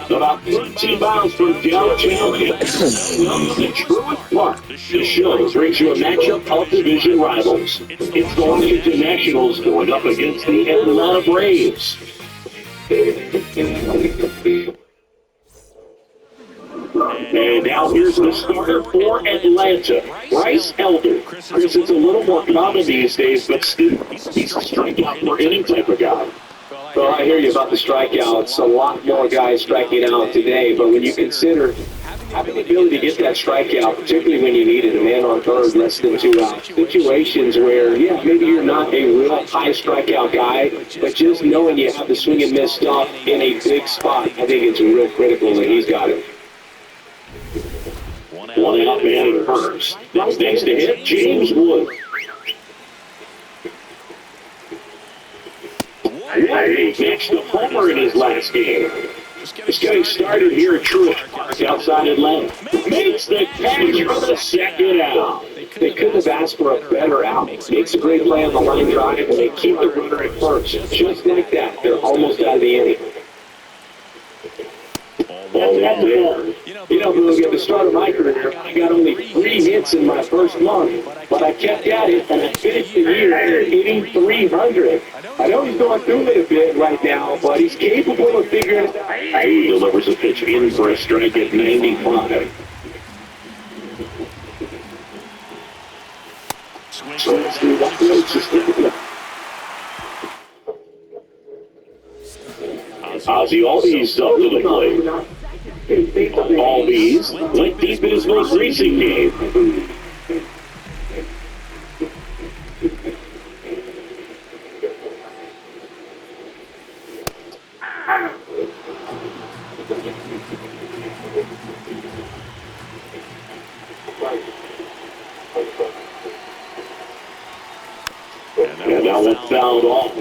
About 13 miles from downtown the Truett Park. The show brings you a matchup of division rivals. It's the Washington Nationals going up against the Atlanta Braves. And now here's the starter for Atlanta, Bryce Elder. Chris, it's a little more common these days, but still, he's a strikeout per inning type of guy. Well, I hear you about the strikeouts. A lot more guys striking out today, but when you consider having the ability to get that strikeout, particularly when you need it, a man on third, less than 2 outs, situations where, yeah, maybe you're not a real high strikeout guy, but just knowing you have the swing and miss stuff in a big spot, I think it's real critical that he's got it. One out man at first. Next to hit, James Wood. He matched the homer in his last game. Just getting started here at Truett Park outside Atlanta. Makes the catch for the second out. They couldn't have asked for a better out. Makes a great play on the line drive, and they keep the runner at first. Just like that, they're almost out of the inning. Ball at the board. You know, Blue, at the start of my career, I got only 3 hits in my first month, but I kept at it, and I finished the year hitting 300. I know he's going through it a bit right now, but he's capable of figuring it out. He delivers a pitch in for a strike at 95. So let's do that. Ozzie Albies up to the plate. Albies went deep in his most recent game. And now it's fouled off.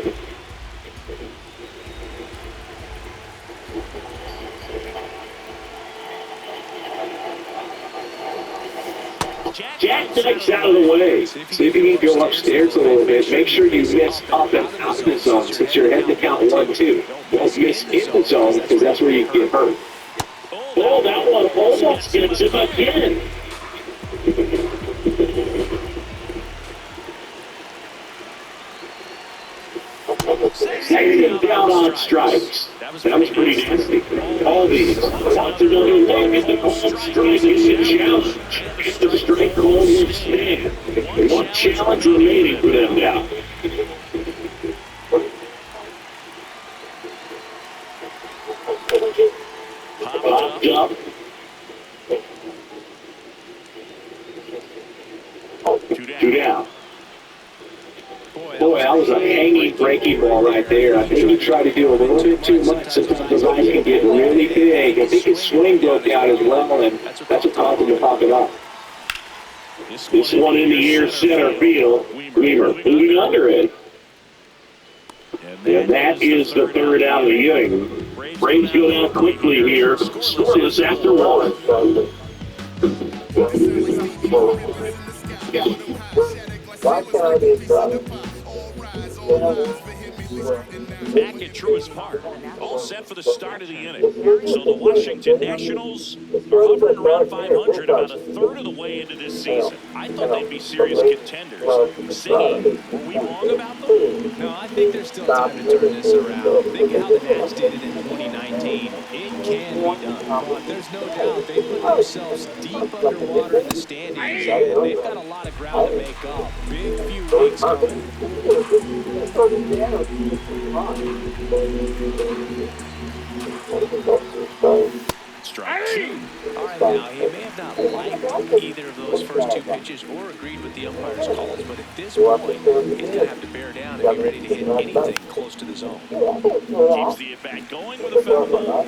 Jack Dykes out of the way. See if you can go upstairs a little bit. Make sure you miss up and out of the zone since you're heading to count 1-2. Don't miss in the zone because that's where you get hurt. Oh, that one almost gets him again. Second down on strikes. That was pretty nasty. Albies wants another look at the called strike. It's a challenge. If the strike call will stand. One challenge remaining for them now. Popped up. 2 down. Boy, that was a hanging, breaking ball right there. I think he tried to do a little bit too much. Sometimes the line can get really big. I think his swing broke out as well, and that's what caused him to pop it up. This one in the air center field. Weaver moving under it. And that is the third out of the inning. Braves go down quickly here. Scoreless after 1. Back at Truist Park, all set for the start of the inning. So the Washington Nationals are hovering around 500, about a third of the way into this season. I thought they'd be serious contenders. Siggy, were we wrong about them? No, I think there's still time to turn this around. Think of how the Nats did it in 2019. It can be done. There's no doubt they put themselves deep underwater in the standings, and they've got a lot of ground to make up. Big few weeks coming. Strike 2. All right, now, he may have not liked either of those first 2 pitches or agreed with the umpire's calls, but at this point, he's going to have to bear down and be ready to hit anything close to the zone. Keeps the at-bat going with a foul ball.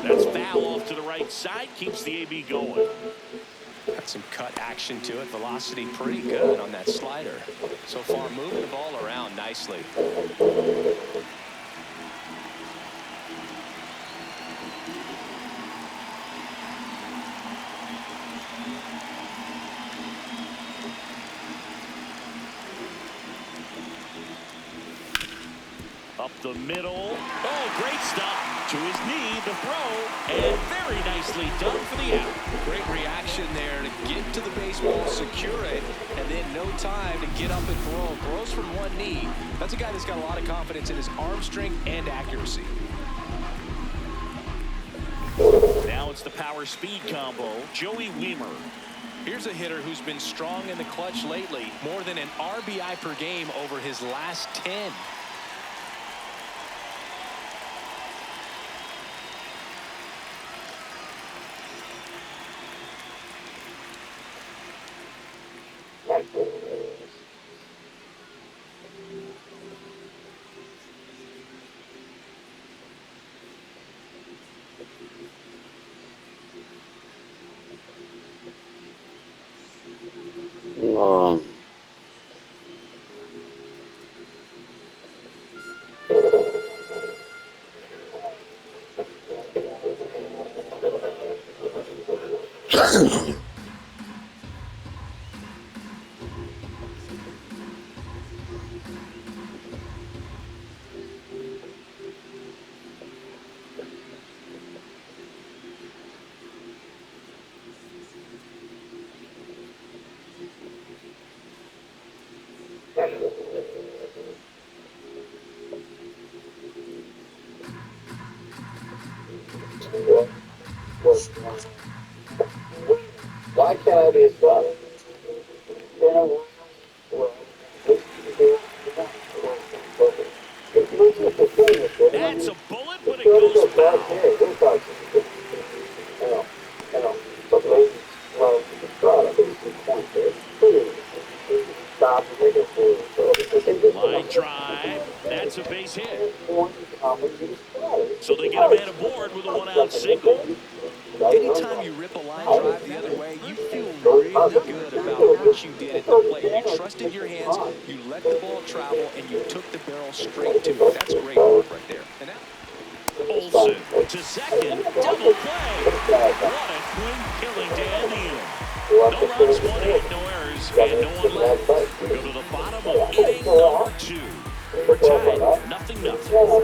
That's foul off to the right side. Keeps the AB going. Got some cut action to it. Velocity pretty good on that slider. So far, moving the ball around nicely. the middle. Oh, great stop. To his knee, the throw, and very nicely done for the out. Great reaction there to get to the baseball, secure it, and then no time to get up and throw. Throws from one knee. That's a guy that's got a lot of confidence in his arm strength and accuracy. Now it's the power speed combo. Joey Wiemer. Here's a hitter who's been strong in the clutch lately. More than an RBI per game over his last 10. Why can't I be a star? That's a bullet, but it goes foul. Line drive. That's a base hit. So they get a man aboard with a one-out single. Anytime you rip a line drive the other way, you feel really good about what you did at the plate. You trusted your hands, you let the ball travel, and you took the barrel straight to it. That's great work right there. And now, Olsen to second. Double play. What a clean killing to end the inning. No runs, 1 hit, no errors, and no one left. We go to the bottom of inning number 2. We're tied, 0-0.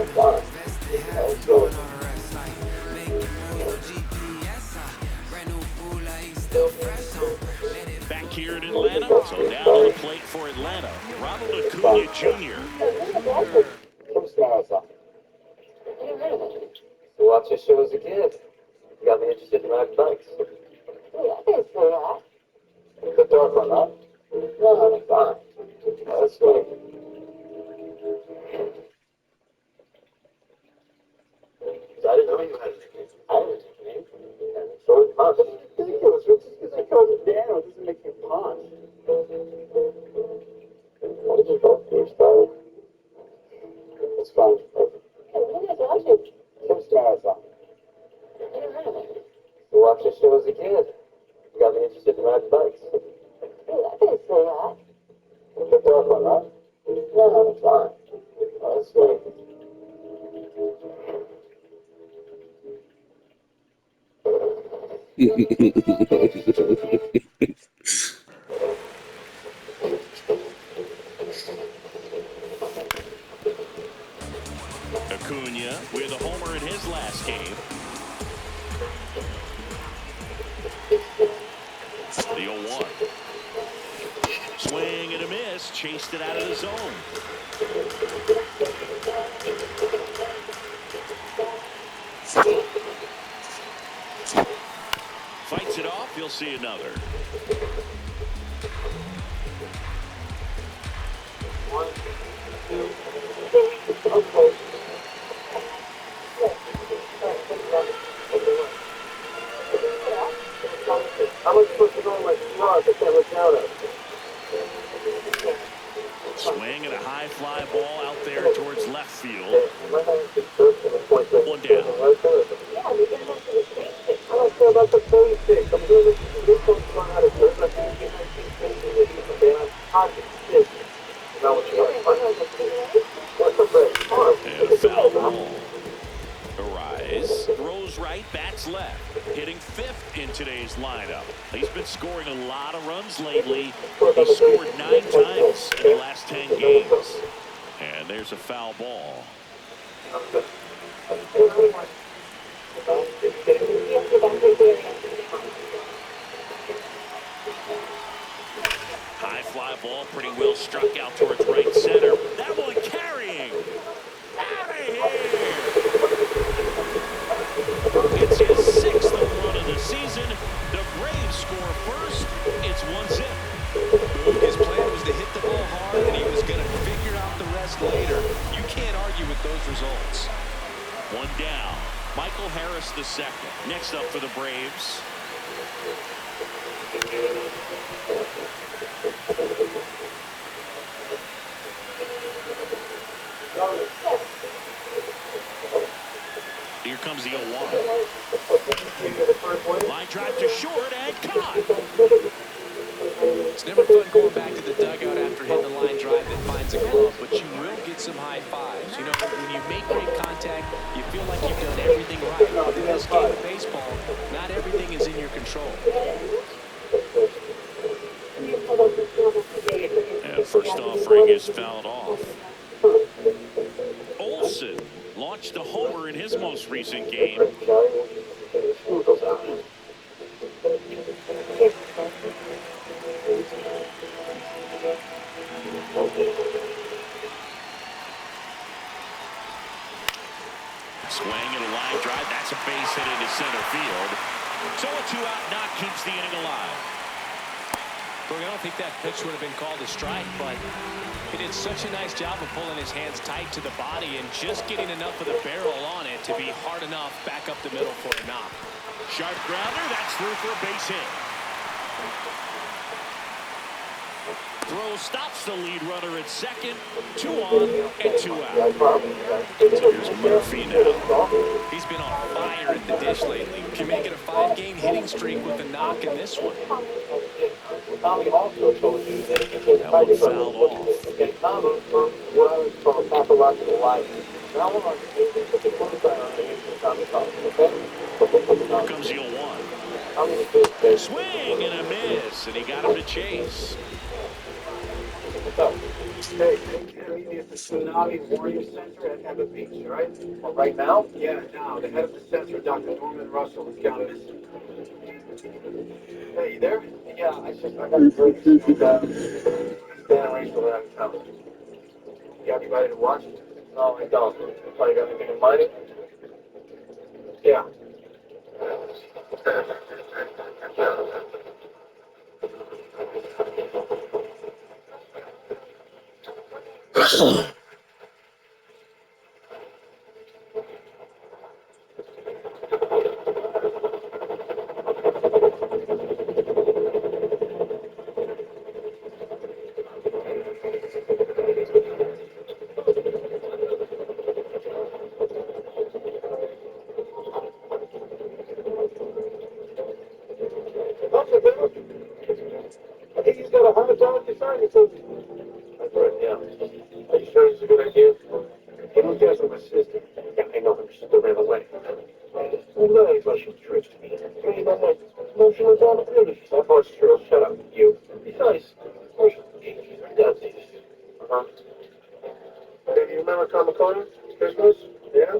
Back here in Atlanta, so now to the plate for Atlanta, Ronald Acuna Jr. Watch your show as a kid. Got me interested in riding bikes. The dark one, huh? No, I'm fine. That's good. I didn't know you had a nickname. I have a nickname. Short Punch. It's ridiculous. Just because I called you Daniel doesn't make you Punch. What did you call Steve Starr? It's fine. Kim Starr's on. You watched your show as a kid. You got me interested in riding bikes. I didn't say that. The dark one, huh? No, I'm fine. That's good. Acuna with a homer in his last game. The 0-1. Swing and a miss. Chased it out of the zone. Fights it off. You'll see another. 1, 2, 3. Okay. How much supposed to go in my slot? I can't look down at it. Swing and a high fly ball out there towards left field. 1 down. I don't care about the 36. I'm doing this one out of good. I'm doing it. I'm hockey. Now what you got? What's a break? And a foul ball. Arise. Throws right, bats left. Hitting 5th in today's lineup. He's been scoring a lot of runs lately. He's scored 9 times in the last 10 games. And there's a foul ball. High fly ball, pretty well struck out towards right center. That one carrying. Out of here. It's his 6th home run of the season. The Braves score first. It's 1-0. His plan was to hit the ball hard, and he was going to figure out the rest later. You can't argue with those results. One down. Michael Harris the second. Next up for the Braves. Here comes the 0-1. Line drive to short and caught. It's never fun going back to the dugout after hitting a line drive that finds a glove, but you will get some high fives. You know, when you make great contact, you feel like you've done everything right. But in this game of baseball, not everything is in your control. And first offering is fouled off. Olsen launched a homer in his most recent game. Swing and a line drive. That's a base hit into center field. So a 2-out knock keeps the inning alive. Look, I don't think that pitch would have been called a strike, but he did such a nice job of pulling his hands tight to the body and just getting enough of the barrel on it to be hard enough back up the middle for a knock. Sharp grounder. That's through for a base hit. Throw stops the lead runner at second. 2 on and 2 out. So here's Murphy now. He's been on fire at the dish lately. Can make it a 5-game hitting streak with a knock in this one. Tommy also told you that he That one fouled off. and Tommy from paparazzi life. Now we're on the Tommy okay? Here comes the 0-1. Swing and a miss, and he got him to chase. Hey, take care of me at the Tsunami Warrior Center at Ebbet Beach, all right? Well, right now? Yeah, now. The head of the center, Dr. Norman Russell, is gone missing. Hey, you there? Yeah, I got a break. Stan and Rachel are out of town. You got anybody to watch? No, I don't. Probably got anything in mind? Yeah. I think he's got $100 to sign it. That's right, yeah. Are you sure it's a good idea? He was just with my sister. Yeah, I know him. She ran away. Well, no, he's like she tricks me. You know my emotional vulnerability. That part's true. Shut up, you. Besides, her dad's this. Uh-huh. Hey, you remember Kamakona? Christmas? Yeah?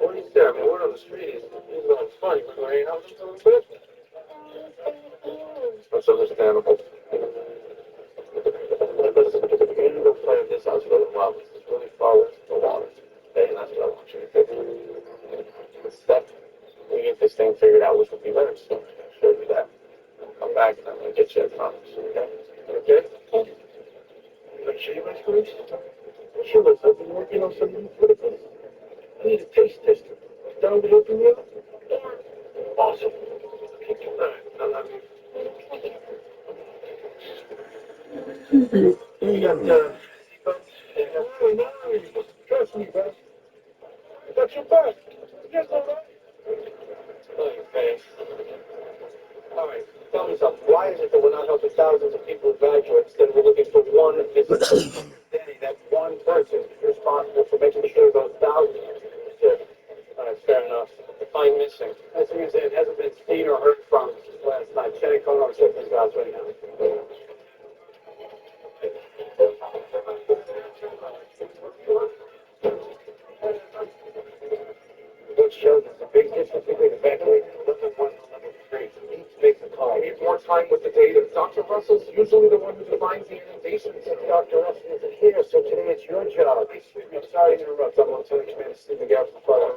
47. We're on the street. He's going funny. We're going to hang out with him a bit. That's understandable. Listen, you're going to go play in this house for a little while. It's really far away from the water. Okay, and that's what I want you to do. Instead, we get this thing figured out, which will be better soon. I'll show you that. I'll come back and I'm going to get you a promise. Okay? Okay? Can I show you my screws? Sure, looks like you're working on some new flippers. I need a taste tester. Down to helping you out? Yeah. Awesome. All right, I love you. You got seatbelts? No, trust me, bro. I got your back. You guys all right? Oh, your face. All right, tell me something. Why is it that we're not helping thousands of people evacuate instead we're looking for one visitor? Danny, that one person is responsible for making sure those thousands are safe. All right, fair enough. Define missing. That means it hasn't been seen or heard from since last night. Shannon Cohen, checking his guys right now. Coach Sheldon, there's a big difference between evacuating level 1 and level 3. You need to make the call. I need more time with the data. Dr. Russell's usually the one who defines the inundation zone. Dr. Russell isn't here, so today it's your job. I'm sorry to interrupt. I'm Lieutenant Commander Steve McGaff from Fire.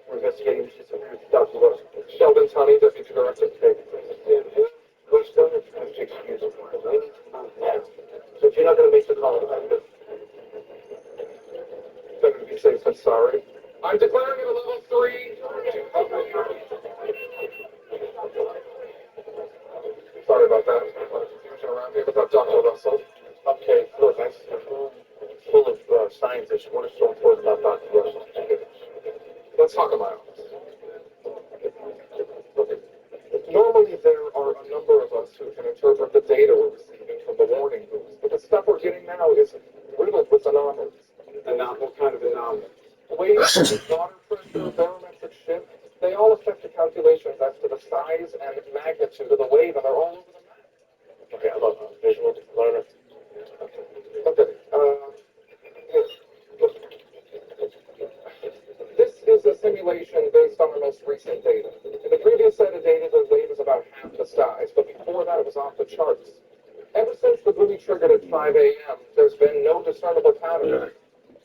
We're investigating the disappearance of Dr. Russell. Sheldon Tunney, Deputy Director. Coach Sheldon, I have to excuse you. We need to move now. So if you're not going to make the call, Better to be safe than sorry. I'm declaring it a level 3. Sorry about that. A lot of confusion around here about Dr. Russell. okay, look, I see a room full of scientists. What is so important about Dr. Russell? Let's talk about it. Normally, there are a number of us who can interpret the data we're receiving from the warning booths, but the stuff we're getting now is riddled with anomalies. What kind of anomalies? Waves, water pressure, barometric shift, they all affect the calculations as to the size and magnitude of the wave, and they're all over the map. Okay, I love visual learner. Okay, here. This is a simulation based on the most recent data. In the previous set of data, the wave is about half the size, but before that, it was off the charts. Ever since the buoy triggered at 5 a.m., there's been no discernible pattern.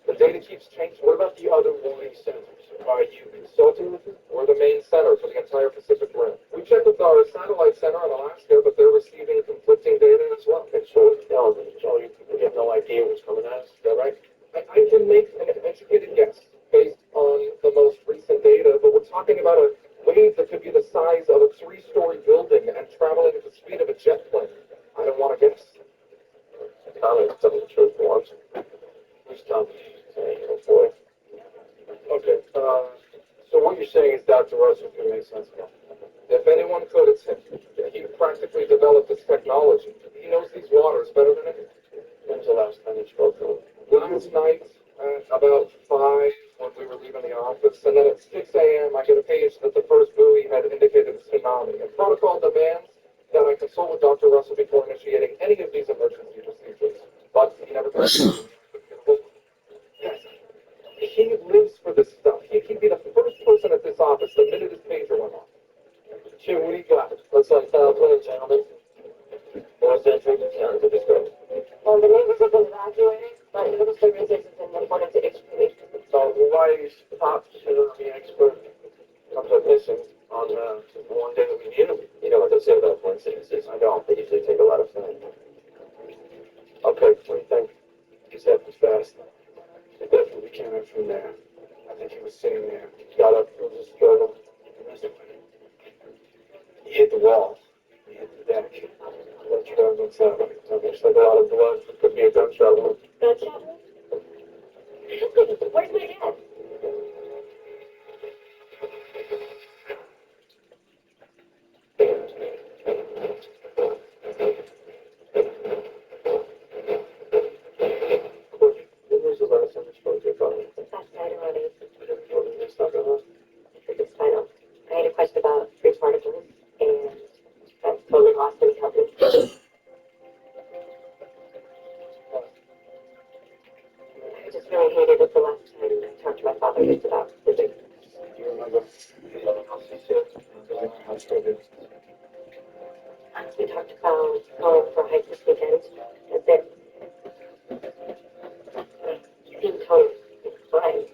The data keeps changing. What about the other warning centers? Are you consulting with them? We're the main center for the entire Pacific Rim. We checked with our satellite center in Alaska, but they're receiving conflicting data as well. Okay, so you have no idea what's coming at us, is that right? I can make an educated guess based on the most recent data, but we're talking about a wave that could be the size of a 3-story building and traveling at the speed of a jet plane. I don't want to guess. Tommy, tell me the truth once. Who's Tommy? Oh boy. Okay, so what you're saying is Dr. Russell can make sense of it. If anyone could, it's him. He practically developed this technology. He knows these waters better than anyone. When's the last time you spoke to him? Last night, at about 5, when we were leaving the office, and then at 6 a.m., I get a page that the first buoy had indicated a tsunami. And protocol demands that I consult with Dr. Russell before initiating any of these emergency procedures. But he never could. Yes, he lives for this stuff. He'd be the first person at this office the minute his pager went off. Jim, what do you got? Looks like foul play, gentlemen. What's that drinking sound to describe? Well, the neighbors have been evacuated, but no disturbances have been reported to HPD. So why is Pop the expert comes up missing on the one day that we need him? You know what they say about coincidences. I don't. They usually take a lot of time. Okay, what do you think? This happens fast. It definitely came in from there. I think he was sitting there. Got up, it was a struggle. He hit the wall. He hit the deck. That looks like a lot of blood. It could be a gunshot wound. Gunshot wound? Where's my dad? When was the last time you spoke to your father? Last night already. What did they talk about? It's final. I had a question about free particles, and I've totally lost any coverage. I just really hated it the last time I talked to my father just about physics. Do you remember anything else he said? How true. We talked about going for a hike this weekend. That's it. He seemed totally fine.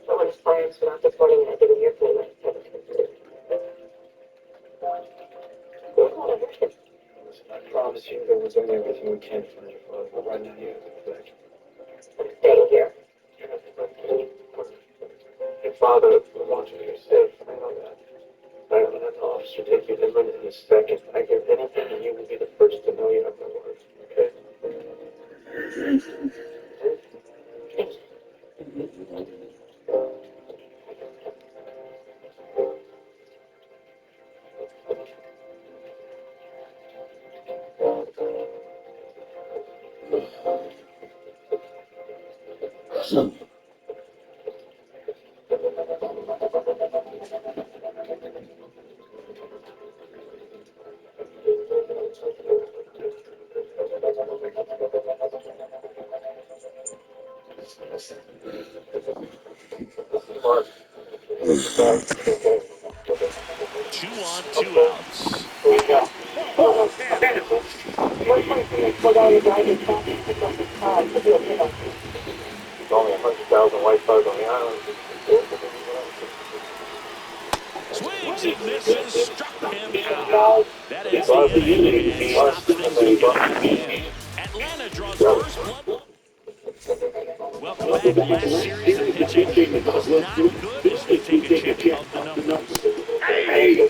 But when his parents went out this morning and I didn't hear from him, I started to consider. Who called I heard him? I promise you that we're doing everything we can for your father, but right now you have to back. I'm staying here. Your father wants you to be safe. I know that. I don't let an officer take you inland in a second. I give anything and you will be the first to know you have my word. Okay? Thank you. Mark, 2 on, 2 outs. Only 100,000 white cars on the island. Swings and misses, struck him out. That ends the inning and stops things from getting out of hand. Atlanta draws first blood. Welcome back. Last series, the pitching was not good as they take a check of the numbers. Hey!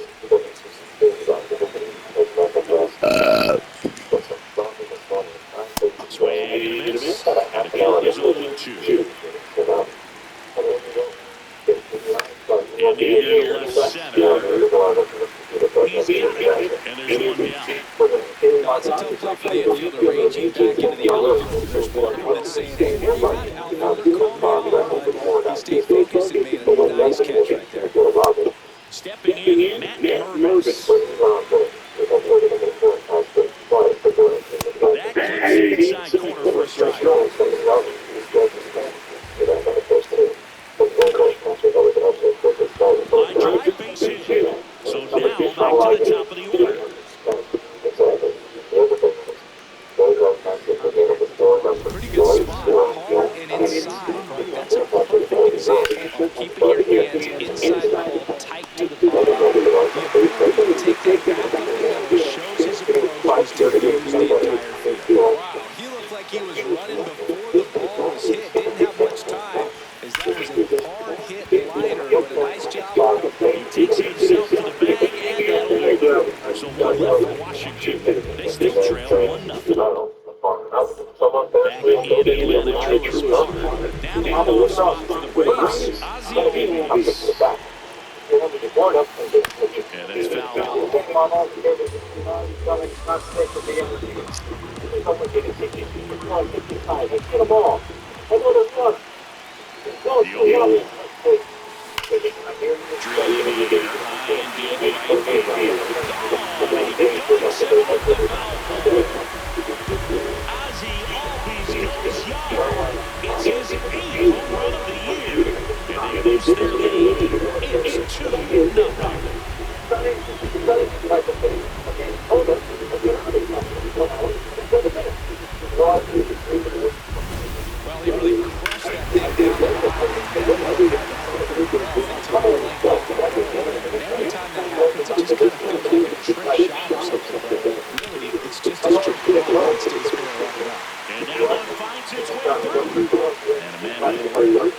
Swing and a miss, and the count is 0-2. In the air to left center. He's got it, and there's one down. Now, it's a tough play for the infielder ranging back into the outfield. There's part of him that's saying, hey, where you at, outfielder? Call me out. But he stayed focused and made a nice catch right there. Stepping in, Matt Mervis. That clips inside corner for a strike. Line drive, base hit. So now back to the top of the order. Pretty good spot, hard and inside. Right? That's a perfect example of keeping your hands inside the ball, tight to the ball. The ability to take that back up the middle shows his approach was to use the entire field. Wow, he looked like he was running before the ball was hit. Didn't have much time, as that was a hard hit liner, but a nice job. He takes himself to the bag, and that'll be good. So one left for Washington. They still trail 1-0. Back in Atlanta, Truist Park. Now the low spot for the Braves, Ozzie Albies. And it's fouled out. The 0-1. Drilling in high and deep right field. He goes and off the foul pole. Ozzie Albies goes yard. It's his 8th home run of the year. And they boost their lead. It's 2-0. Well, he really crushed that thing down. Every time that happens, it just kind of feels like a trick shot or something. Really, it's just a straight ball that stays fair right now. And that one finds its way through. And a man with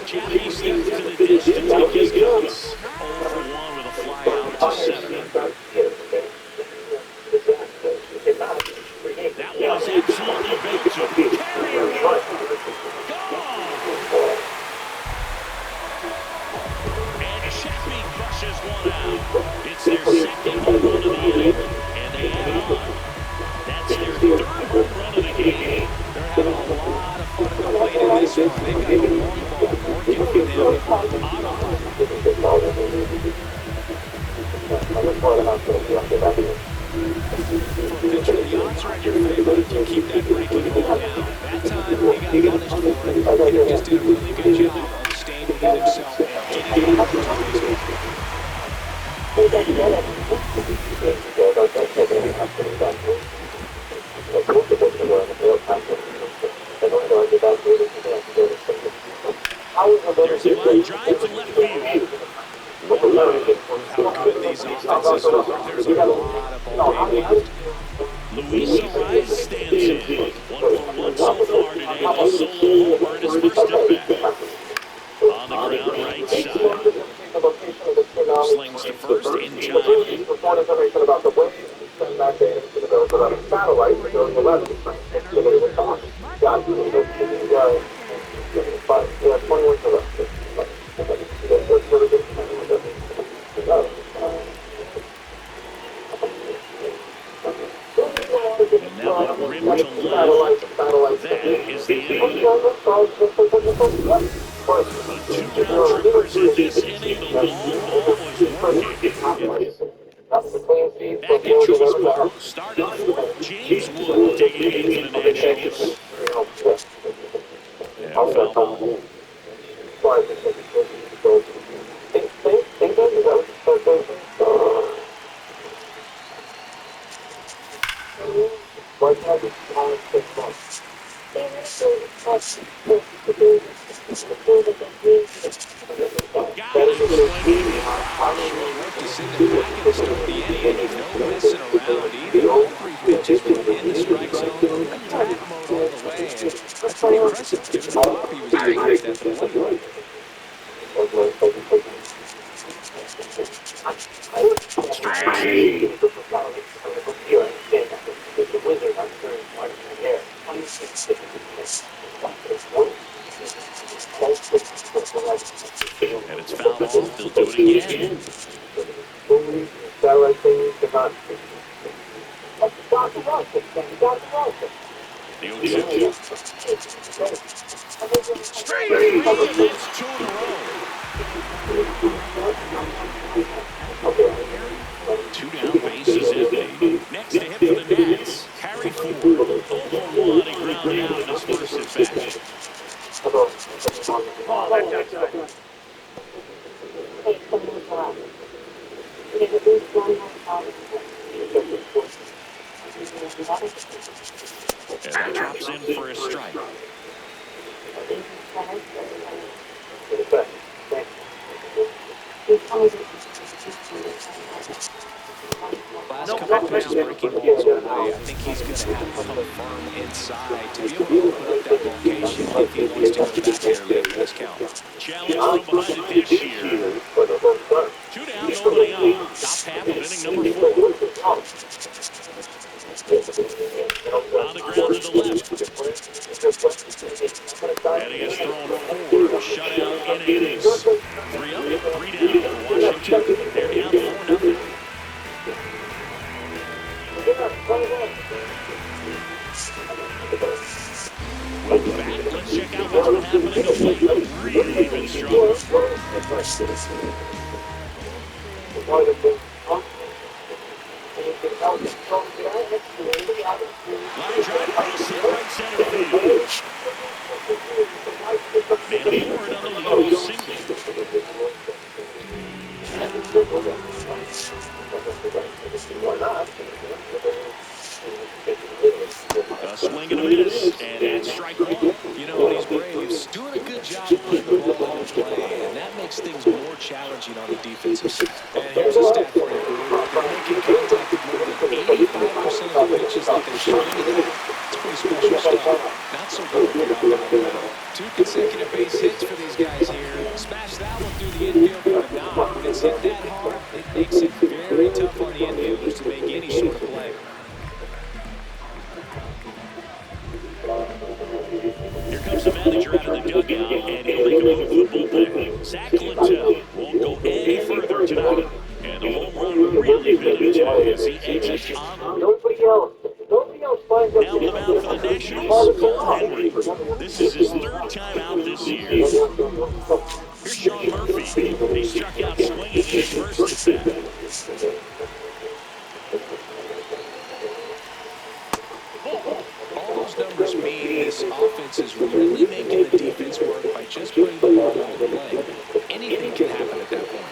Chappie steps to the dish to take his guns. 0-for-1 with a fly out to center. That one is absolutely baked to carry. Gone! And Chappie crushes one out. It's their second home run of the inning, and they add on. That's their 3rd home run of the game. They're having a lot of fun at the plate in this one. They've got the long ball working for them. Pitcher, the odds are in your favor if you keep that breaking ball down. That time, he got punished for it. Hitter just did a really good job of staying within himself and getting it out to There's a line drive to left field. how good these offenses are. There's a lot of ball being left. Luis Ariz stands in. 1-for-1 so far today. A solo homer in his first at bat. On the ground right side. Slings to first in time. And now a rip to left. That is the inning. But 2 down trippers in this inning. The long ball was working. Back at Truist Park. Starting 4th, James Wood taking it into the Nationals. Got him swinging. Wow. Sure worked to send him back in the start of the inning. No messing around either. All three pitches were in the strike zone. Attack mode all the way. And that's pretty impressive given the pop he was using at the plate. And it's fouled off. They'll do it again. The 0-2. Straight three, and that's 2 in a row. 2 down, bases empty. Next to hit for the Nats, Harry Ford. 0-1, he grounded out in his first at bat. And that drops in for a strike. Last couple of pitches breaking balls away. I think he's going to have to come firm inside to be able to open up that location if he wants to go back there late in this count. Challenge from behind the dish here. 2 down, nobody on. Top half of inning number 4. On the ground to the left. And he has thrown 4 shutout innings. 3 up, 3 down for Washington. They're down 4-0. Welcome back. Let's check out what's been happening of late. Really been strong. Line drive, base hit right center field. Manafort on the lead off single. A swing and a miss, and that's strike 1. You know, these Braves doing a good job putting the ball into play, and that makes things more challenging on the defensive side. And here's a stat for you. They're making contact with more than 85% of the pitches that they're swinging. It's pretty special stuff. Not so good when you're out there in the middle. 2 consecutive base hits for these guys here. Smash that one through the infield for the knock. When it's hit that hard, it makes it very tough on the infielders to make any sort of play. Here comes the manager out of the dugout, and he'll make a move football pick. Zach Littell won't go any further tonight. And the home run really bit him today as he exits on. Nobody else finds Now on the mound for the Nationals, Cole Henry. This is his 3rd time out this year. Here's Sean Murphy. He struck out swinging in his first at bat. All those numbers mean this offense is really making the defense work by just putting the ball into play. Anything can happen at that point.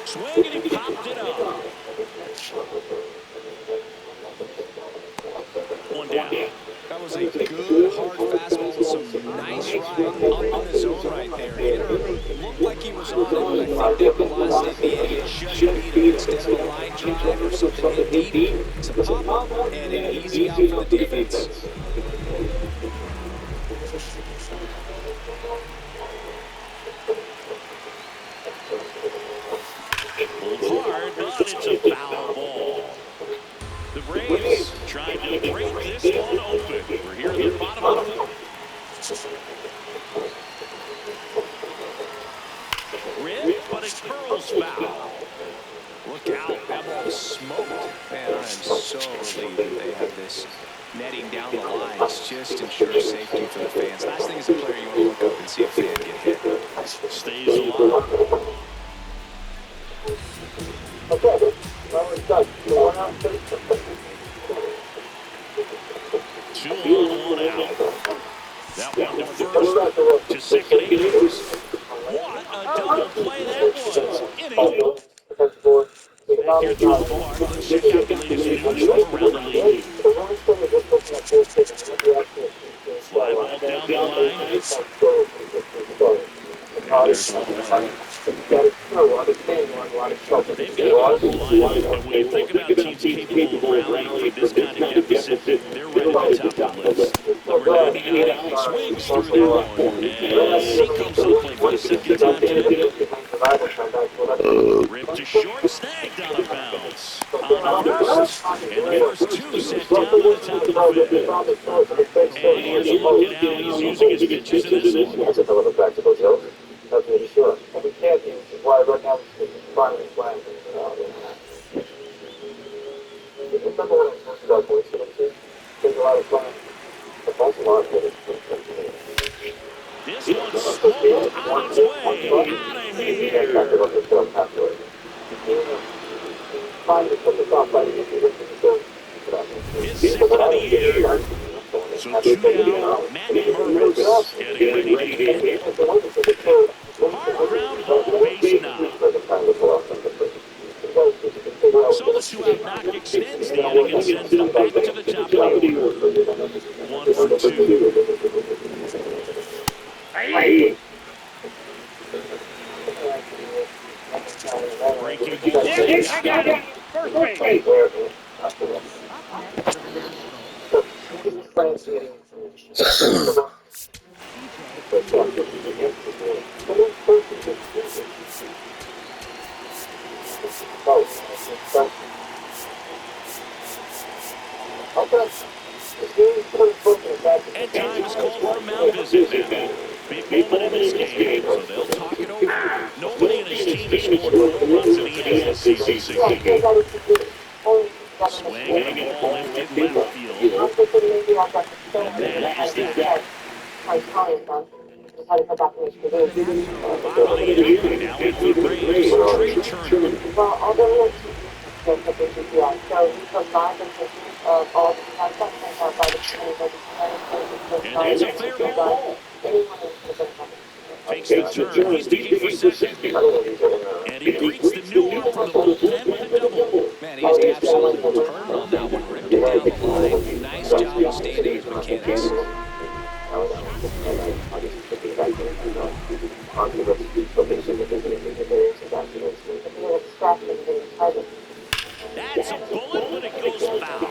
Swing, and he popped it up. 1 down. That was a good hard fastball with some nice ride up on his own right there. Hitter looked like he was on it, but I think that velocity at the end just beat him. Instead of a line drive or something in deep, it's a pop and an easy out for the defense. Pulled hard, but it's a foul ball. The Braves trying to break this one open. We're here in the bottom of the 4th. Rip, but it curls foul. Look out, that ball was smoked. Man, I am so relieved that they have this netting down the lines just ensures safety for the fans. Last thing as a player, you want to look up and see a fan get hit. Stays alive. Okay, now it's done. 1 out. 2 on, 1 out. That one to first, to second innings. What a double play that was. Inning. Here through the bar, let's check out the latest news from around the league. strikes. They've got a powerful lineup, and when you think about teams capable of rallying from this kind of deficit, they're right at the top of the list. Number 99 swings through that one, as he comes to the plate for the second time today. Ripped to short, snagged on a bounce. On first, and the first two set down to the top of the fifth. And he is looking out, he's using his pitches in this one. That's a hell of a practical joke. That's to be sure. And we can't use why right now it's finally playing. Remember when I talked about coincidences? There's a lot of fun. But that's a lot of it. This one's smoked on its way out of here. Trying to put this off by the His second of the year. So two down, Matt Mervis getting ready to hit. Hard ground ball, base knock. So the two-out knock extends the inning and sends them back to the top of the order. 1 for 2. Breaking ball. And time is called for a mound visit now. Big moment in this game, so they'll talk it over. Nobody in his team has scored more runs in the innings this season. Swinging ball lifted left field. And that is that. Bottom of the inning, now in the Braves, Trey Turner. And that's a fair ball. Takes the turn, he's digging for second. And he greets the new arm from the bullpen with a double. Man, he just absolutely turned on that one, ripped it down the line. Nice job of staying to his mechanics. That's a bullet when it goes foul.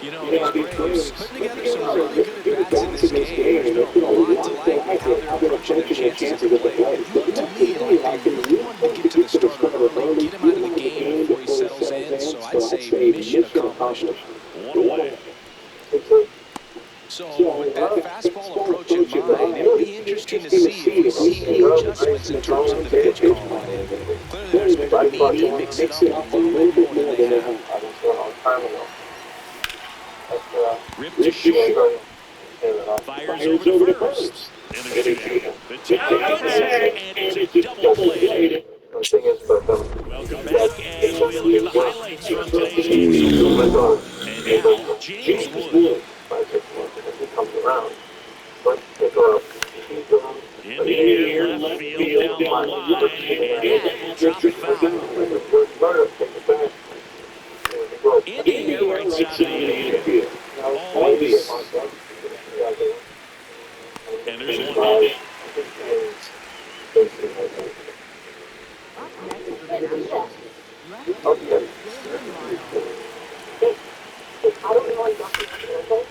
You know, these Braves putting together some really good at-bats in this game. There's been a lot to like with how they're approaching their chances at the plate. It looked to me like they really wanted to get to the starter early, get him out of the game before he settles in. So I'd say mission accomplished. 1 away. So with that fastball approach in mind, it'll be interesting to see if we see any adjustments in terms of the pitch call on it. Clearly there's been a need to mix it up a little bit more than they have. Ripped to short. Fires over to first. And a shootout. The tag gets it, and it's a double play. Welcome back, and we'll look at the highlights from today's game. And now, James Wood. In the air, left field, down the line, and that will drop it foul. In the air, right side of the infield. Always. And there's one out.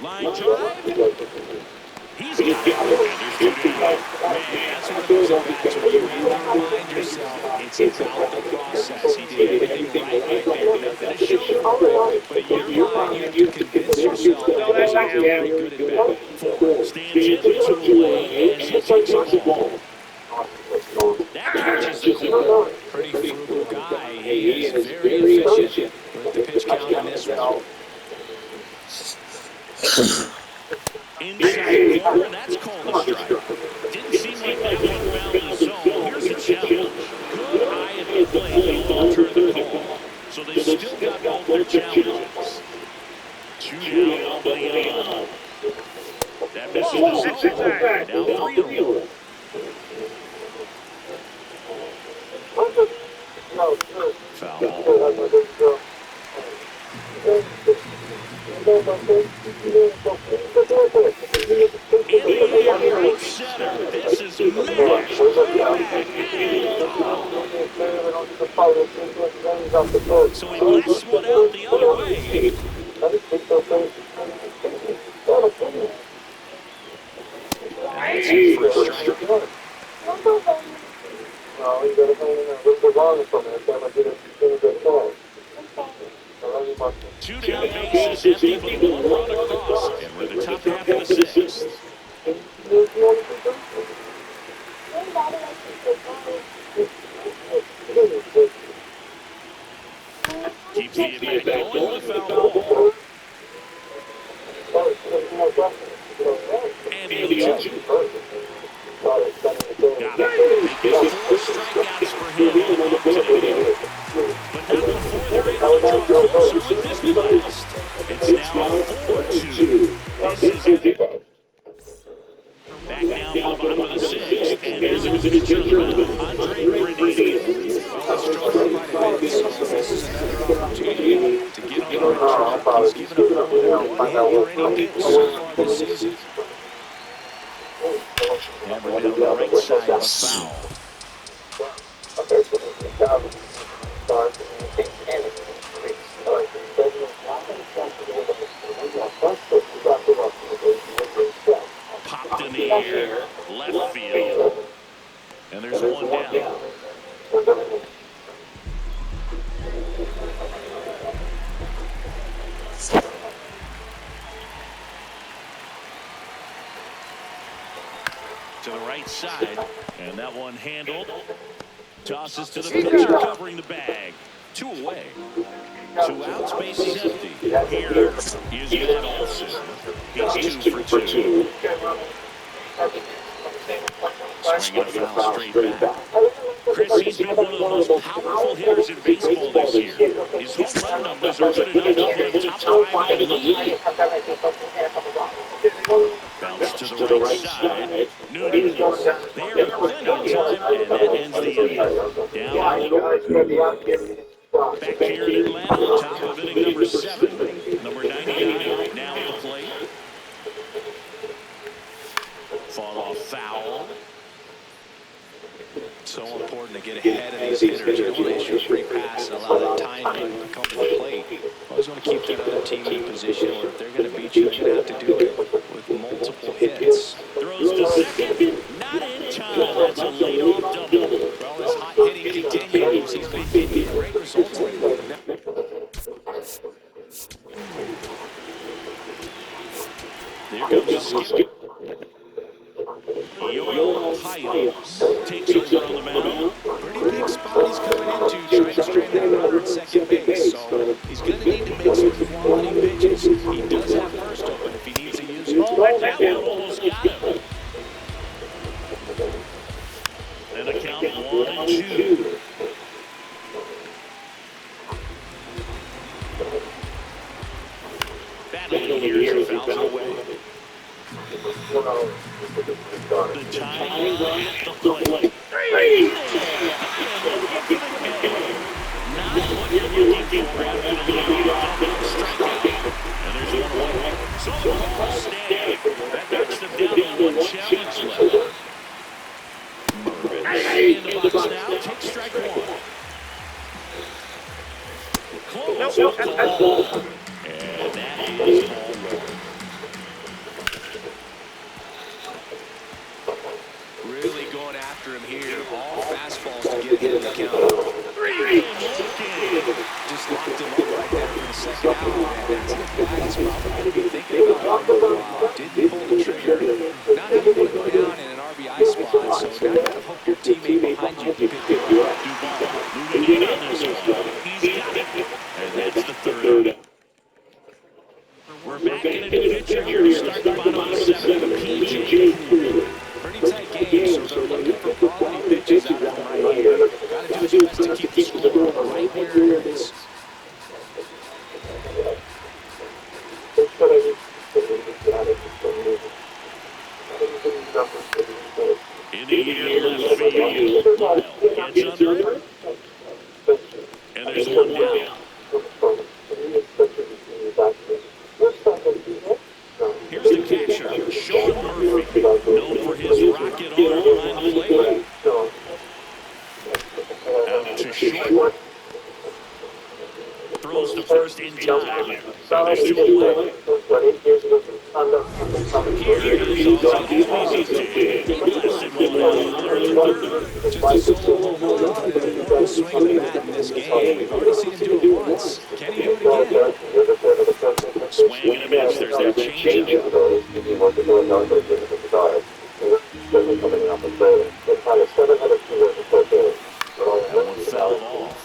Line drive. He's got it. And there's two down. Man, that's one of those at-bats where you have to remind yourself it's about the process. He did everything right there. Nothing to show for it. But in your mind, you have to convince yourself that this is a really good at-bat. Stands in the two-way as he takes a ball. That catches the corner. Pretty frugal guy. He is very efficient with the pitch count on this one. Inside the corner, that's called a strike. Didn't seem like that one found the zone. Here's the challenge. Good eye at the plate to alter the call. So they've still got both their challenges. 2 down, nobody on. That misses the zone. Now 3-0. Foul ball. In the air, right center. So he blasts one out the other way. That's it for a strike. Two down, bases empty, but one run across. And we're in the top half of the sixth. Keeps the at-bat going with a foul ball. And he loses it. Got it. Make it 4 strikeouts for him on the mound today. But not before they're able to draw closer with this blast. It's now 4-2. This is it. Back now from the bottom of the sixth. And now there's the pitcher on the mound, Andre Brady. Well, strong quite a bit, so this is another opportunity to get on the right track. He's given up only one hit or any hits so far this season. Hammered down the right side, a foul. Popped in the air, left field. And there's one down. To the right side, and that one handled. Tosses to the pitcher, covering the bag. 2 away. 2 outs, base is empty. Here is Matt Olson. He's 2 for 2. Swinging a foul straight back. Chris, he's been one of the most powerful hitters in baseball this year. His home run numbers are good enough to put him top 5 in the league. Bounce to the right side. Nunez. There, plenty of time, and that ends the inning. Down. Back here in Atlanta, top of inning number 7. Number 99 now at the plate. Fall off foul. So important to get ahead of these hitters. You don't want to issue a free pass and allow that time to come to the plate. You always want to keep that other team in position, or if they're going to beat you, you're going to have to do it with multiple hits. Throws to second. Not in time. That's a leadoff double. Well, this hot hitting continues. He's been getting great results lately. There comes the skip. Yoel Payos takes over on the mound. Pretty big spot he's coming into, trying to strand that runner at second base. So he's going to need to make some quality pitches. He does have first open if he needs to use it. Oh, that one almost got him. And a count 1-2. Battling here, fouls away. The tying run at the plate. Not what you're looking for after the double strikeout. And there's one away. So the ball stand. That knocks them down to 1 challenge left. Mervin in the box now. Take strike 1. Close with the ball. And that is all right. Really going after him here. All fastballs to get hit in the count. Just locked him up right there for the second out. And that's the guy he's probably going to be thinking about for a while. Didn't pull the trigger. Not having put him down in an RBI spot. So now you got to hope your teammate behind you can pick you up. Duvall moving in on this one. He's got it. And that's the third. We're back in a pitcher here to start the bottom of the 7th. PJ Crew. Pretty tight game, so they're looking for quality pitches out of him right here. Got to do his best to keep the score right where it is. In the air, left field. Lyle gets under. And there's one down. Here's the catcher, Sean Murphy, known for his rocket arm behind the plate. Out to short. 2 away. What, 8 years ago? Here is Ozzie Albies up blasted one out there in the third. Just a solo home run and one swing of the bat in this game. We've already seen him do it once. Can he do it again? Swing and a miss. There's that changeup. That one fouled off.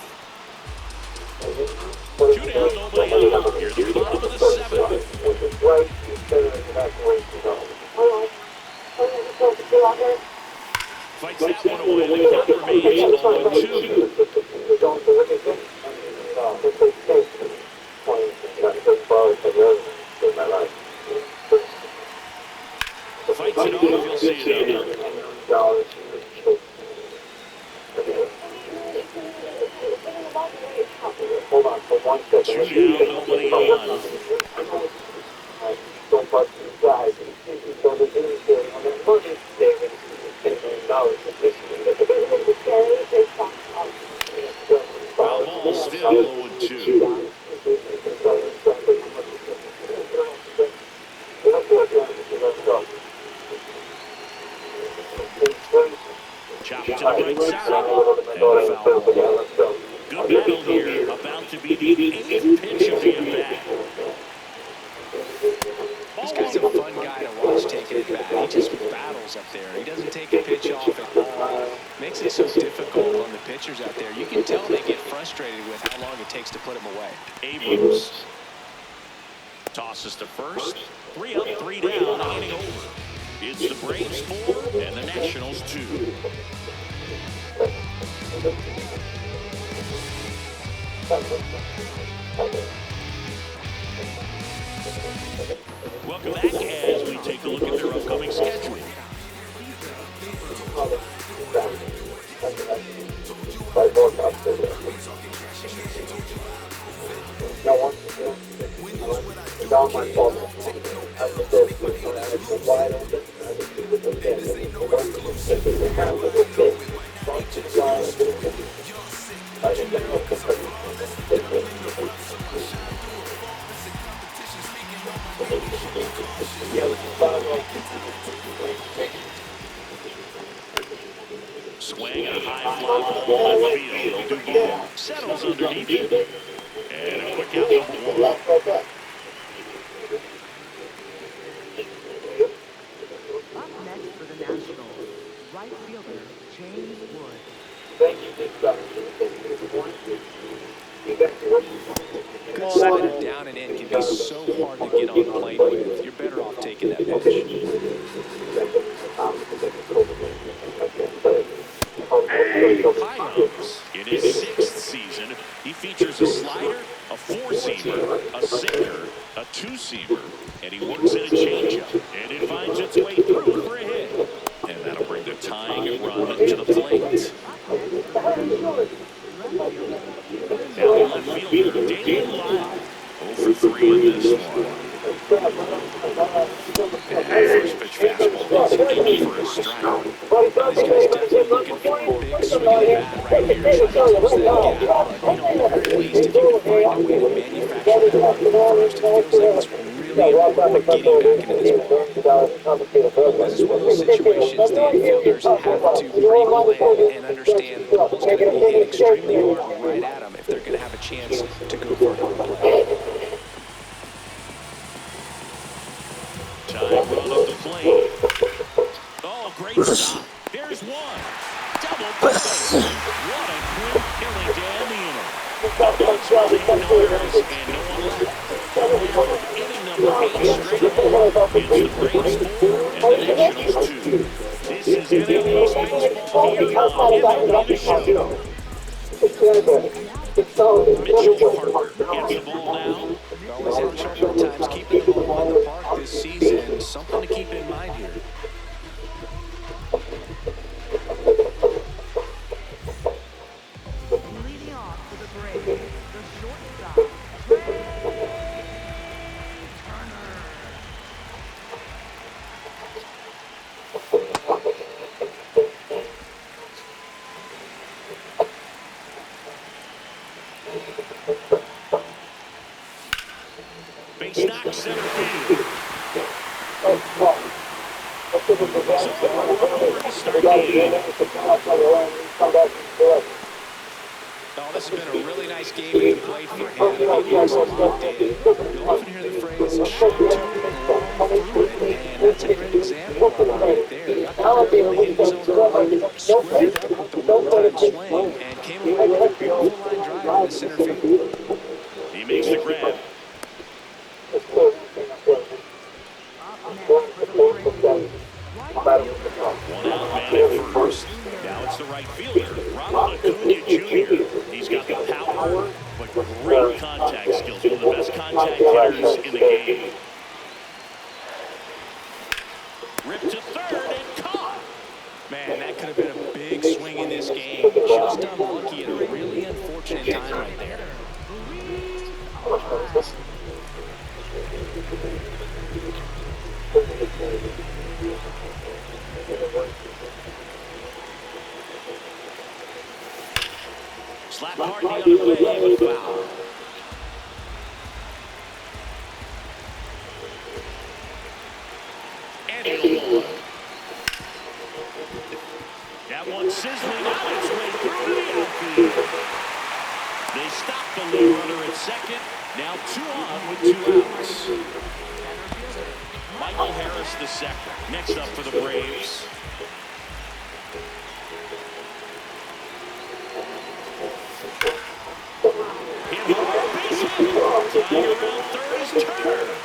2 down, nobody out. Here's the bottom of the 7th. Fights that one away. The count remains 0-2. Fights it off. You'll see it out there. Hold on for 1 second. 2 down, nobody on. Don't bust these guys. Don't do anything on their money. David, $10 million. Foul ball still 0-2. Chopped to the right side. And a foul ball. Good battle here. About to be the 8th pitch of the at-bat. This guy's a fun guy to watch taking it back. He just battles up there. He doesn't take a pitch off at all. Makes it so difficult on the pitchers out there. You can tell they get frustrated with how long it takes to put him away. Abrams tosses to first. 3 up, 3 down, inning over. It's the Braves 4 and the Nationals 2. Welcome back as we take a look at their upcoming schedule. Swing and a high fly ball left field. Duval settles underneath it. And a quick out number 1. Up next for the Nationals, right fielder James Wood. Good slider down and in can be so hard to get on the plate with. You're better off taking that pitch. Pioneers in his 6th season. He features a slider, a 4-seamer, a sinker, a 2-seamer, and he works in a changeup. And it finds its way through for a hit. And that'll bring the tying run to the plate. Now the left fielder, Daniel Lyle, 0 for 3 in this one. First pitch fastball is in for a strike. These guys definitely looking for a big swing of the bat right here. Trying to close that gap. But, at least if you can find a way to manufacture that run first, it feels like it's really important getting back into this ball. This is one of those situations the infielders have to reel in and understand the ball's going to be hit extremely hard right at them if they're going to have a chance to go for a home play. Time run up the plate. Oh, great stop. There's one. Double play. What a quick killing to end the inning. Bucks running no errors and no one left. Inning number 8 straight up. It's the Braves 4 and the Nationals 2. This is NL East baseball here on MLB Show. Mitchell Harper gets the ball now. Always had trouble at times keeping the ball in the park this season. Something to keep in mind here. Leading off for the Braves, the shortstop, Trey Turner. Base So, over to start the inning. Oh, this has been a really nice game at the plate for him. He looks locked in. You'll often hear the phrase, strike two, long through it, and that's a great example of it right there. Got the curve in the hitting zone early, squared up with the one-time swing, and came away with a beautiful line drive in the center field. He makes the grab. One out, man at first. Now it's the right fielder, Ronald Acuna Jr. He's got the power, but great contact skills. One of the best contact hitters in the game. Ripped to third and caught. Man, that could have been a big swing in this game. Just unlucky at a really unfortunate time right there. Slap hard the other way, but foul. And it'll one. That one sizzling on its way through to the outfield. They stop the lead runner at second. Now 2 on with 2 outs. Michael Harris the second. Next up for the Braves. Hit hard, base hit. Flying around third is Turner.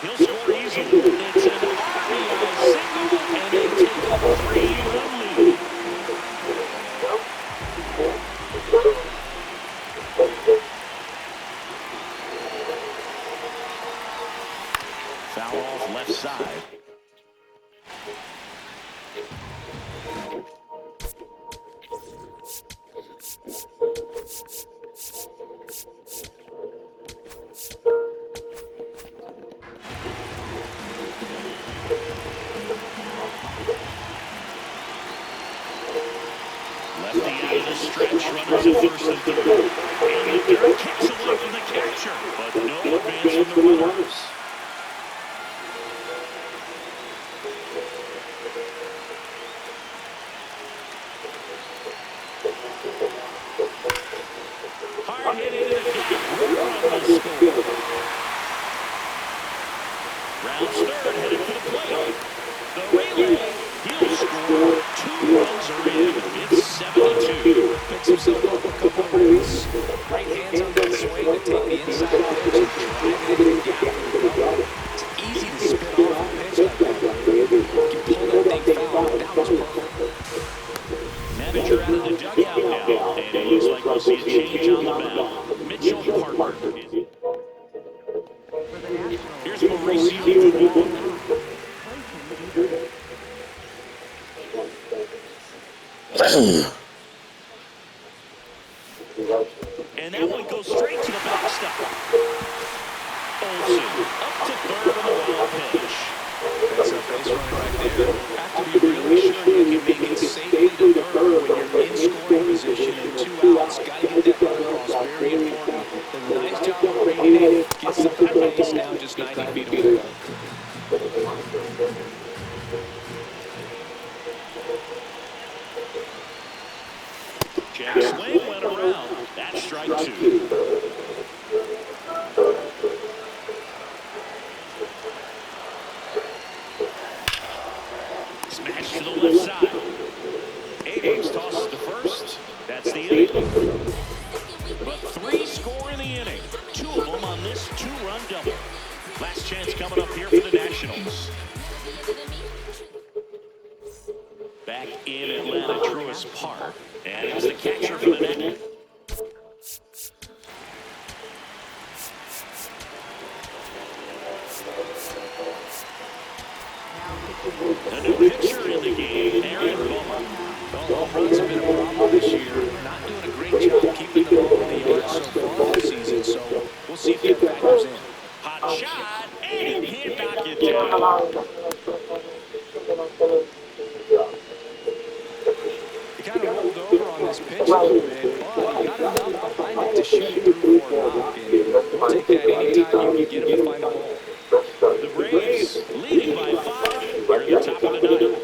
He'll score easily. It's an RBI single, and they take a 3-run lead. Foul off left side. Lefty out of the stretch, runners at first and third. And the dirt kicks away from the catcher, but no advance from the runners. Hard hit into the gap. Run will score. Rounds third, headed for the plate. The relay, he'll score. 2 runs are in. It's 7-2. Picks himself up a couple of runs. Great hands on that swing to take the inside pitch and drive it into the gap for the cover. It's easy to spin off a pitch like that. You can pull that thing foul. That was perfect. Manager out of the dugout now, and it looks like we'll see a change on the mound. Mitchell Parker. Here's Mauricio Dubon. And that one goes straight to the backstop. Olsen up to third on the wild pitch. That's a base runner right there. Have to be really sure you can make it safely to third when you're in scoring position and 2 outs. Got to get that run across. Very important. A nice job of reining it. Gets the third base now just 90 feet away. Jack swing went around. That's strike 2. Smash to the left side. Abrams tosses to first. That's the inning. But 3 score in the inning. 2 of them on this 2-run double. Last chance coming up here for the Nationals. Back in Atlanta, Truist Park. And it's the catcher for the Nationals. A new pitcher in the game, Aaron Bowman. Well, runs have been a problem this year. Not doing a great job keeping the ball in the yard so far this season, so we'll see if that factors in. Hot shot, and he can't knock it down. He kind of rolled over on this pitch a little bit, but he got enough behind it to shoot it through for a knock, and we'll take that anytime you can get him to find the ball. The Braves leading by 5. We're at the top of the 9th.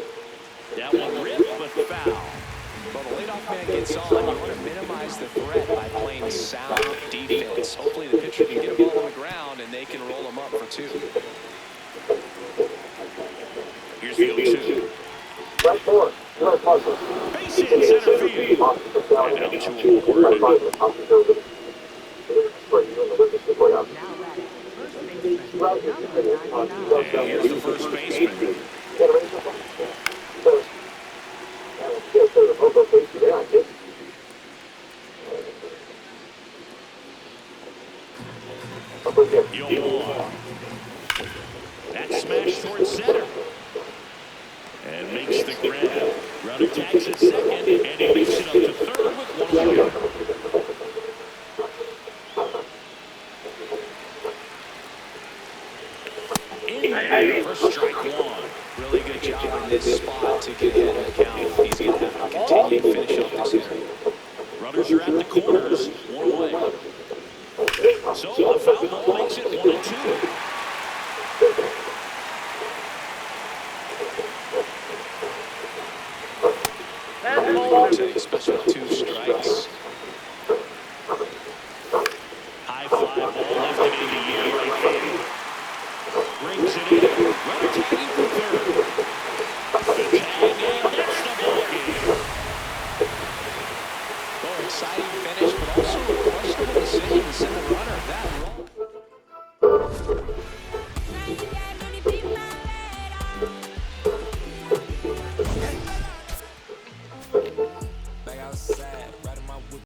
panic gets on, you want to minimize the threat by playing sound defense. Hopefully the pitcher can get a ball on the ground and they can roll them up for 2. Here's field 2. Right forward. You're puzzle. Base hit in center field. And out to Ward. Now batting, first baseman, number 99. And here's the first baseman. Yoan. That smash towards center. And makes the grab. Runner tags at second, and he leaps it up to third with 1 away. In there for strike 1. Really good job in this spot to get ahead of the count. He's going to have to continue to finish off this inning. Runners are at the corners, 1 away. So the foul ball makes it 1-2. Special 2 strikes. High fly ball lifted into right field. Brings it in. Runner tagging for third.